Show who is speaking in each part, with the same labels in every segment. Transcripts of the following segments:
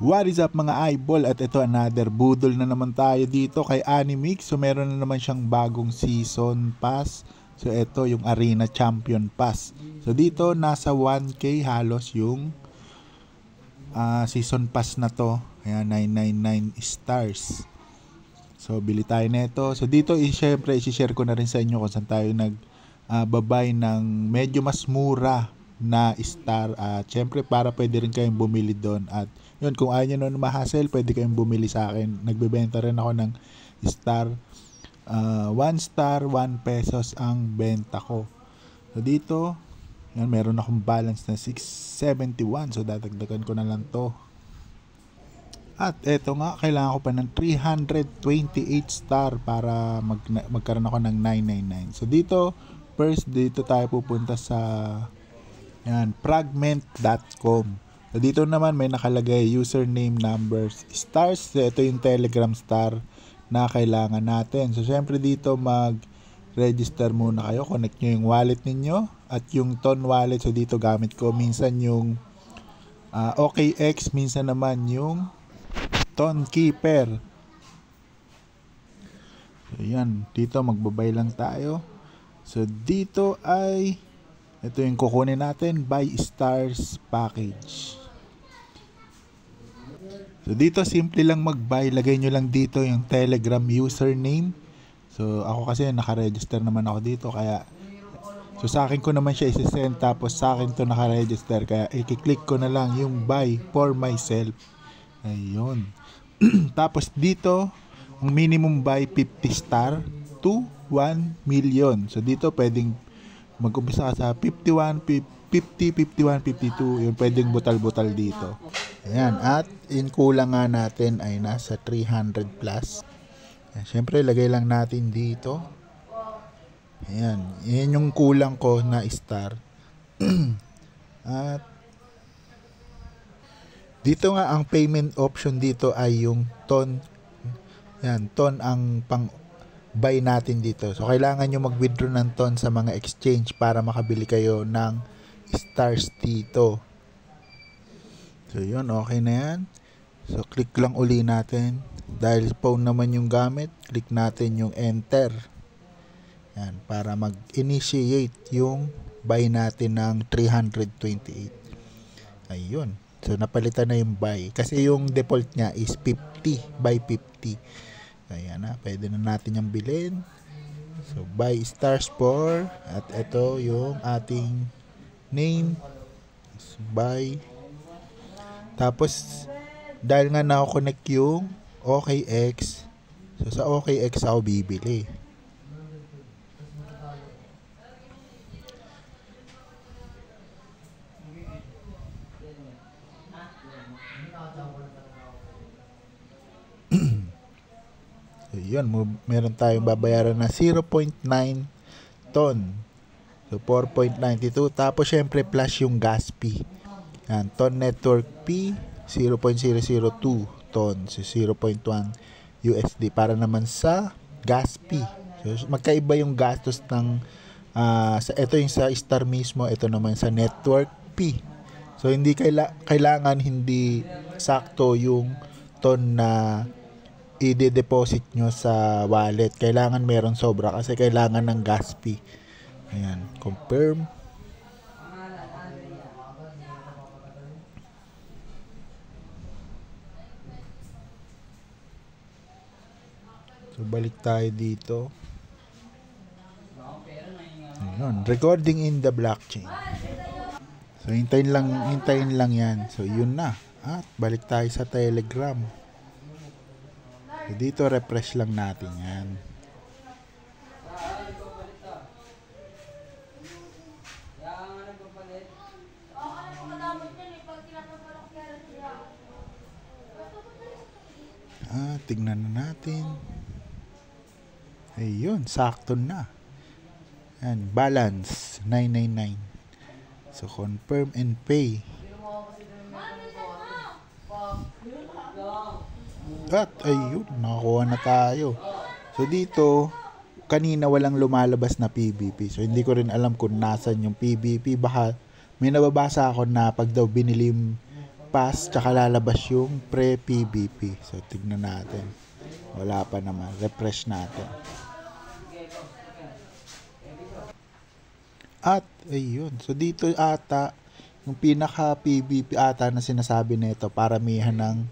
Speaker 1: What is up mga eyeball, at ito another budol na naman tayo dito kay Animix. So meron na naman siyang bagong season pass. So ito yung Arena Champion Pass. So dito nasa 1k halos yung season pass na to. Kaya 999 stars. So bili tayo nito. So dito syempre i-share ko na rin sa inyo kung saan tayo nagbabay ng medyo mas mura na star. Syempre para pwede rin kayong bumili doon. At yun, kung ayaw nyo na ma-hassle, pwede kayong bumili sa akin. Nagbebenta rin ako ng star. 1 star, 1 pesos ang benta ko. So dito, yun, meron akong balance na 671. So dadagdagan ko na lang to. At eto nga, kailangan ko pa ng 328 star para magkaroon ako ng 999. So dito, first dito tayo pupunta sa fragment.com. So dito naman may nakalagay username, numbers, stars. So ito yung Telegram star na kailangan natin. So syempre dito mag-register muna kayo. Connect nyo yung wallet ninyo at yung Ton wallet. So dito gamit ko minsan yung OKX, minsan naman yung Ton Keeper. So yan, dito magbabay lang tayo. So dito ay ito yung kukunin natin, buy stars package. So dito simple lang mag-buy, lagay nyo lang dito yung Telegram username. So ako kasi naka-register naman ako dito, kaya so sa akin ko naman siya isi-send, tapos sa akin to naka-register, kaya i-click ko na lang yung buy for myself. Ayun. Tapos dito ang minimum buy 50 star to 1 million. So dito pwedeng mag-umpisa ka sa 51, 50, 51, 52. Yung pwedeng butal-butal dito. Ayan. At in kulang nga natin ay nasa 300 plus. Ayan, syempre lagay lang natin dito. Ayan. Yan yung kulang ko na star. At dito nga ang payment option dito ay yung Ton. Ayan. Ton ang pang buy natin dito. So kailangan nyo mag-withdraw ng Ton sa mga exchange para makabili kayo ng stars dito. So yun, okay na yan. So click lang uli natin. Dahil phone naman yung gamit, click natin yung enter. Yan, para mag-initiate yung buy natin ng 328. Ayun. So napalitan na yung buy. Kasi yung default niya is 50 by 50. Ayan na, pwede na natin yung bilhin. So buy stars for, at ito yung ating name. So, buy. Tapos dahil nga na-connect yung OKX, so sa OKX ako bibili. So, yun, meron tayong babayaran na 0.9 ton. So 4.92. Tapos syempre plus yung gas fee. Yan, Ton Network P 0.002 ton. So 0.1 USD para naman sa gas fee. So magkaiba yung gastos ng ito yung sa Star mismo, ito naman sa Network P. So hindi kailangan hindi sakto yung ton na i-deposit nyo sa wallet. Kailangan meron sobra kasi kailangan ng gas fee. Ayan, confirm. So balik tayo dito. Ayan, recording in the blockchain. So hintayin lang yan. So yun na. At balik tayo sa Telegram. So, dito refresh lang natin yan. Tignan na natin. Ayun, sakto na. Yan, balance 999. So confirm and pay. At ayun, nakakuha na tayo. So dito, kanina walang lumalabas na PVP. So hindi ko rin alam kung nasan yung PVP. Baka may nababasa ako na pag daw binili pass, tsaka lalabas yung pre-PVP. So, tignan natin. Wala pa naman. Refresh natin. At, ayun. So, dito ata, yung pinaka-PVP ata na sinasabi nito, paramihan ng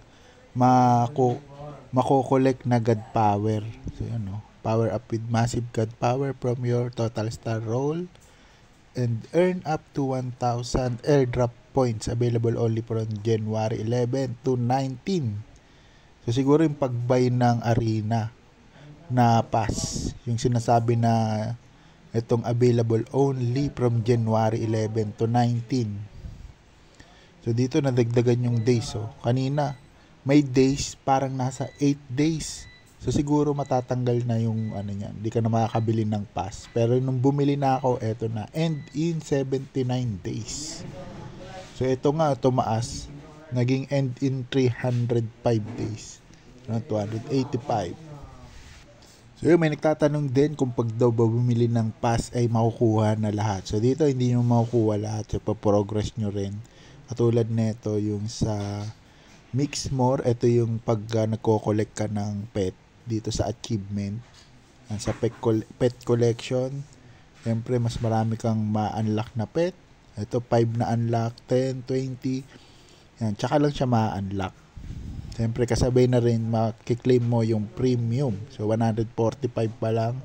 Speaker 1: mako-collect na God Power. So, yun, no? Power up with massive God Power from your total star roll and earn up to 1,000 airdrop points available only from January 11 to 19. So, siguro yung pag-buy ng arena na pass, yung sinasabi na itong available only from January 11 to 19. So, dito nadagdagan yung days. So, kanina, may days, parang nasa 8 days. So, siguro matatanggal na yung ano niyan. Hindi ka na makakabili ng pass. Pero nung bumili na ako, eto na. End in 79 days. So, ito nga, tumaas. Naging end in 305 days. 285. So, yun, may nagtatanong din kung pag daw bumili ng pass ay makukuha na lahat. So, dito hindi nyo makukuha lahat. So, pa-progress nyo rin. Katulad nito yung sa Mix More. Ito yung pag nagko-collect ka ng pet dito sa achievement. Sa pet collection. Siyempre, mas marami kang ma-unlock na pet. Ito, 5 na unlock, 10, 20. Yan, tsaka lang siya ma-unlock. Siyempre, kasabay na rin, makiklaim mo yung premium. So, 145 pa lang.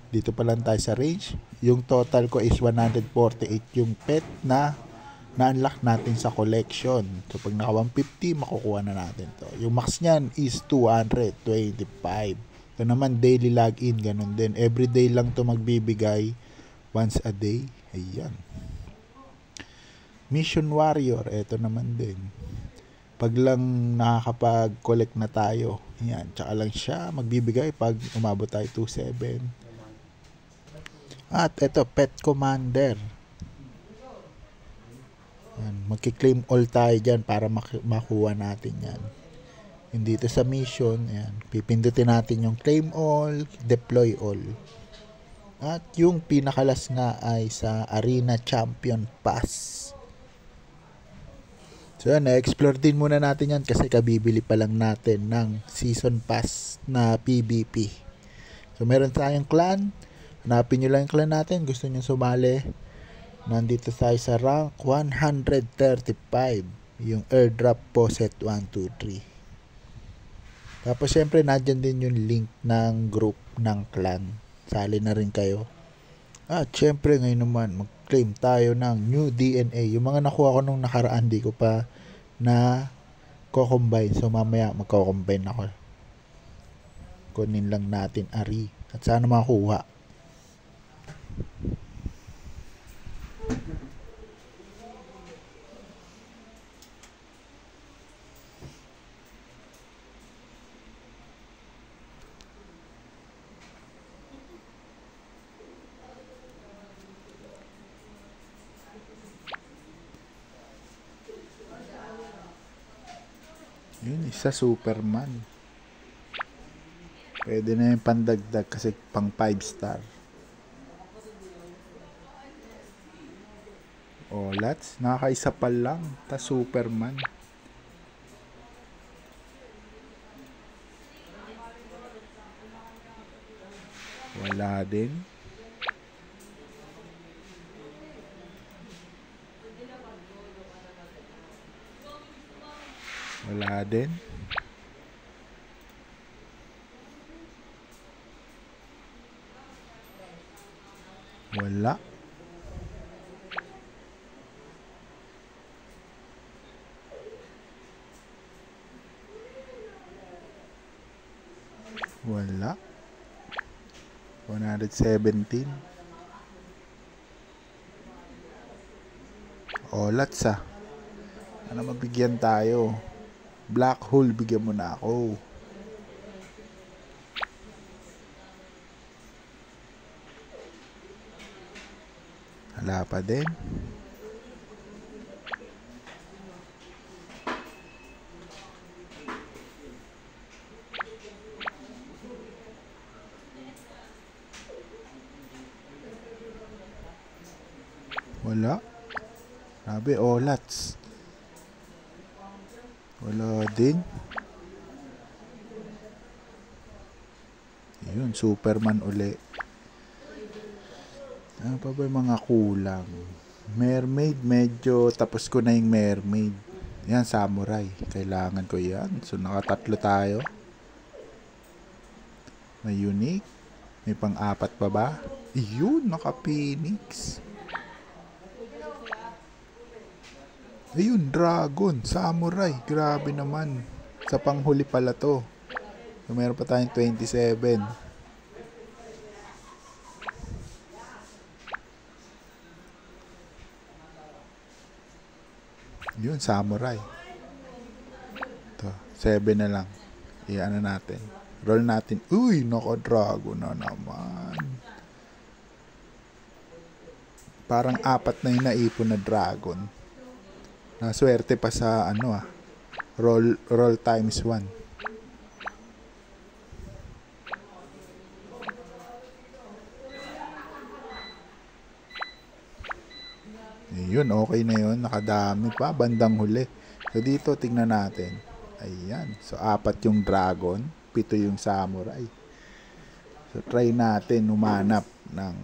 Speaker 1: Dito pa lang tayo sa range. Yung total ko is 148 yung pet na na-unlock natin sa collection. So, pag naka 150, makukuha na natin to. Yung max niyan is 225. Ito naman, daily login, ganun din. Everyday lang to magbibigay. Once a day. Ayan. Mission Warrior, ito naman din. Pag lang nakakapag-collect na tayo, yan, tsaka lang siya magbibigay pag umabot tayo 27. At ito, Pet Commander. Yan, magki-claim all tayo dyan para makuha natin yan. Yung dito sa mission, yan, pipindutin natin yung claim all, deploy all. At yung pinakalas nga ay sa Arena Champion Pass. So yan, na-explore din muna natin yan kasi kabibili pa lang natin ng Season Pass na PVP. So meron tayong clan. Hanapin nyo lang yung clan natin. Gusto nyo sumali. Nandito tayo sa rank 135. Yung airdrop po set 1, 2, 3. Tapos syempre nandyan din yung link ng group ng clan. Sali na rin kayo. At syempre ngayon naman mag-claim tayo ng new DNA. Yung mga nakuha ko nung nakaraan di ko pa na co-combine. So mamaya magko-combine ako. Kunin lang natin Ari. At sana makuha. Yun, isa Superman. Pwede na yung pandagdag kasi pang 5 star. Oh, lots. Nakakaisa pa lang. Ta Superman. Wala din. Wala din. Wala. Wala. 117. Oh, lots ah. Ano mabigyan tayo? Black hole, bigyan mo na ako. Wala pa din. Wala. Sabi, oh, lots. Wala din. Yun, Superman uli. Ano pa ba yung mga kulang? Mermaid, medyo tapos ko na yung mermaid. Yan, samurai. Kailangan ko yan. So, nakatatlo tayo. May unique. May pang-apat pa ba? Yun, naka-phoenix. Ayun, dragon, samurai. Grabe naman. Sa panghuli pala to. So, meron pa tayong 27. Yun, samurai. Ito, 7 na lang. Iyan na natin. Roll natin. Uy, naka-dragon na naman. Parang 4 na yung naipon na dragon. Naswerte pa sa roll times 1. Yun, okay na yun. Nakadami pa. Bandang huli. So, dito, tingnan natin. Ayan. So, 4 yung dragon. 7 yung samurai. So, try natin humanap ng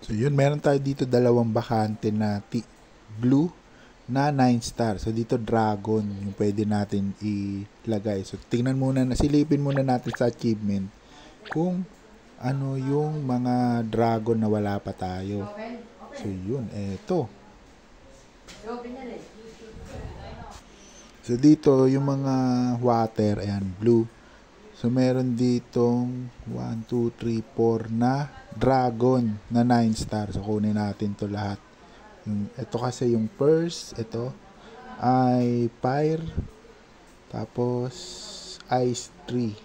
Speaker 1: so, yun. Meron tayo dito 2 bakante na blue na 9 star. So, dito dragon yung pwede natin ilagay. So, tingnan muna, silipin muna natin sa achievement kung ano yung mga dragon na wala pa tayo. So, yun. Eto. So, dito, yung mga water, ayan, blue. So, meron ditong 1, 2, 3, 4 na dragon na 9 star. So, kunin natin to lahat. Ito kasi yung purse. Ito ay fire. Tapos, ice tree.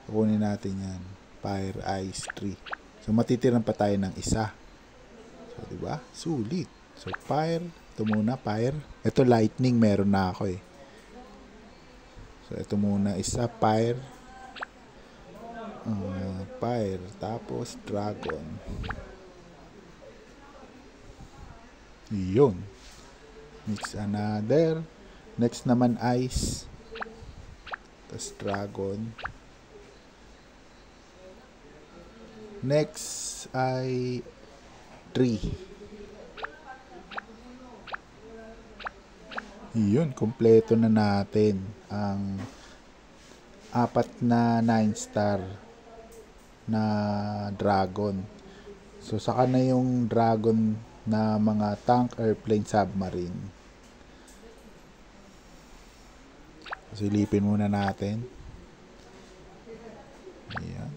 Speaker 1: So, kunin natin yan. Fire, ice tree. So, matitiran pa tayo ng isa. So, diba? Sulit. So, fire. Ito muna, fire. Ito, lightning. Meron na ako eh. So, ito muna, isa, fire. Fire. Tapos, dragon. Yun. Mix another. Next naman, ice. Tapos, dragon. Next ay tree. Yun, kompleto na natin ang 4 na 9 star na dragon. So, saka na yung dragon na mga tank, airplane, submarine. So, silipin muna natin. Ayan.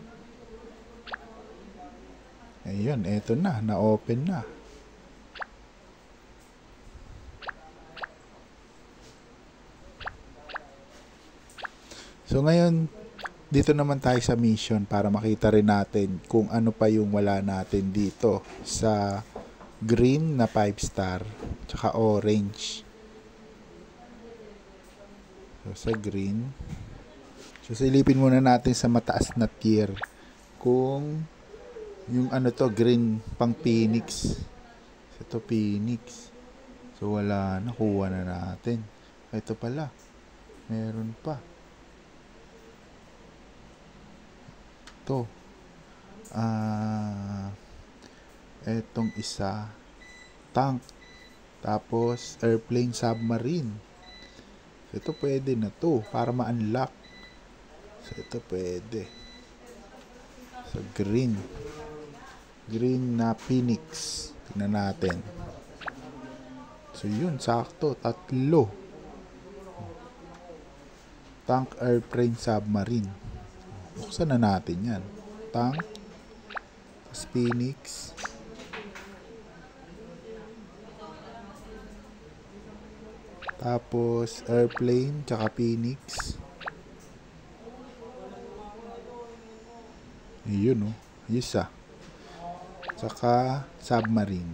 Speaker 1: Ayun, eto na. Na-open na. So, ngayon, dito naman tayo sa mission para makita rin natin kung ano pa yung wala natin dito sa green na 5 star tsaka orange. So, sa green. So, silipin muna natin sa mataas na tier kung yung green pang phoenix. Ito phoenix. So, wala. Nakuha na natin. Ito pala. Meron pa. Ito. Etong isa. Tank. Tapos, airplane, submarine. So, ito pwede na to. Para ma-unlock. So, ito pwede. So, green. Green na phoenix. Tingnan natin. So, yun. Sakto. 3. Tank, airplane, submarine. Buksan na natin yan. Tank. Tapos phoenix. Tapos airplane. Tsaka phoenix. Yun, oh. Isa. Tsaka submarine.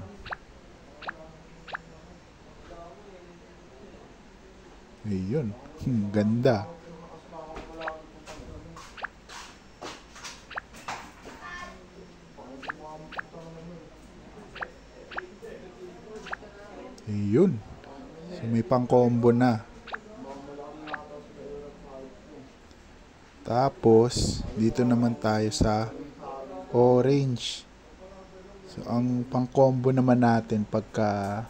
Speaker 1: Ayun. Ganda. Ayun. So, may pang-combo na. Tapos, dito naman tayo sa orange. So, ang pang-combo naman natin pagka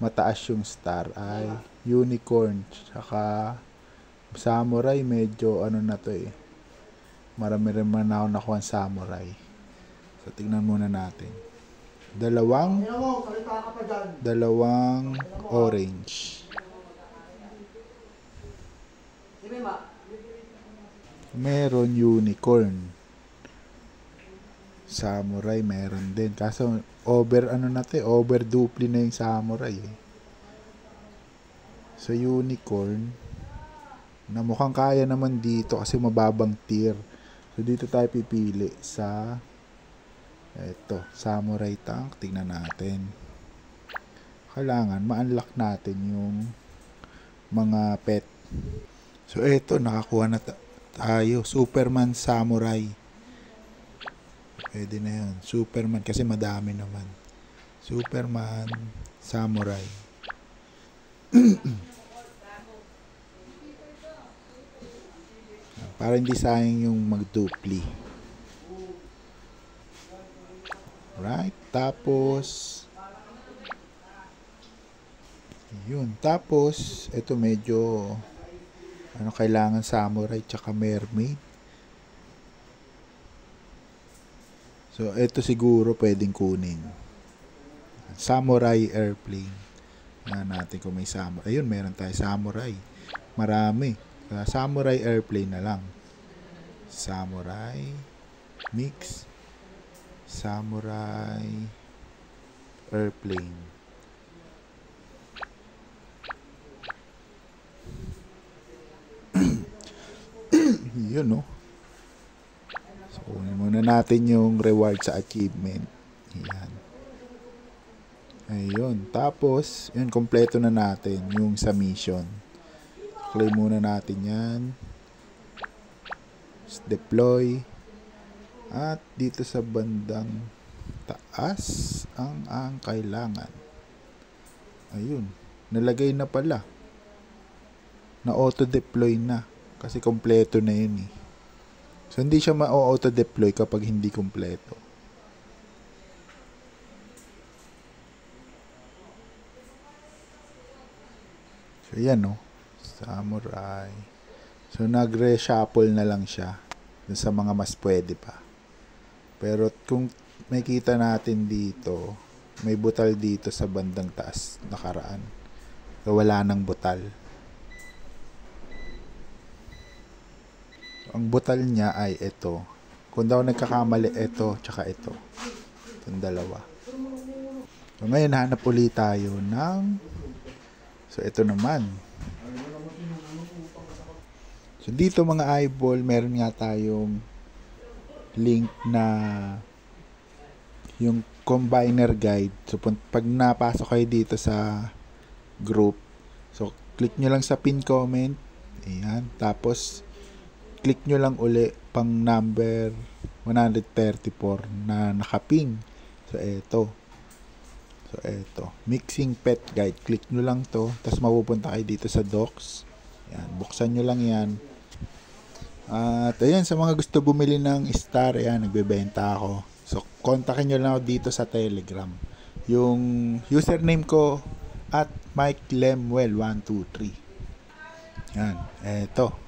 Speaker 1: mataas yung star ay unicorn. Saka samurai, medyo ano na to eh. Marami rin man ako nakuha samurai. So, tingnan muna natin. Dalawang orange. Meron unicorn. Samurai meron din. Kaso over over dupli na yung samurai eh. So unicorn na mukhang kaya naman dito kasi mababang tier. So dito tayo pipili sa eto, samurai tank. Tingnan natin. Kailangan ma-unlock natin yung mga pet. So eto, nakakuha na tayo. Superman Samurai. Pwede na yun. Superman kasi madami naman. Superman Samurai. Para hindi sayang yung magdupli. Right? Tapos yun. Tapos ito medyo kailangan samurai tsaka mermaid. So ito siguro pwedeng kunin. Samurai airplane. Natin kung may samurai. Ayun, meron tayo samurai. Marami. Samurai airplane na lang. Samurai mix. Samurai airplane. Yun, no? So, kunin muna natin yung reward sa achievement. Yan. Ayun. Tapos, yun, kompleto na natin yung sa mission. Claim muna natin yan. Deploy. At dito sa bandang taas ang kailangan. Ayun. Nalagay na pala. Na auto-deploy na. Kasi kompleto na yun eh. So, hindi siya ma-auto-deploy kapag hindi kompleto. So, yan no. Samurai. So, nagre-shuffle na lang siya dun sa mga mas pwede pa. Pero, kung makita natin dito, may butal dito sa bandang taas nakaraan. So, wala nang butal. Ang butal niya ay ito. Kung daw nagkakamali, ito, tsaka ito. Itong dalawa. So, ngayon, hanap ulit tayo ng... So, ito naman. So, dito mga eyeball, meron nga tayong link na yung combiner guide. So, pag napasok kayo dito sa group, so, click nyo lang sa pin comment. Ayan. Tapos, click nyo lang uli pang number 134 na nakaping. So, eto. Mixing pet guide. Click nyo lang to. Tapos, mapupunta kayo dito sa docs. Yan. Buksan nyo lang yan. At, ayan, sa mga gusto bumili ng star, ayan, nagbebenta ako. So, kontakin nyo lang ako dito sa Telegram. Yung username ko at Mike Lemwell 123. Yan. Eto.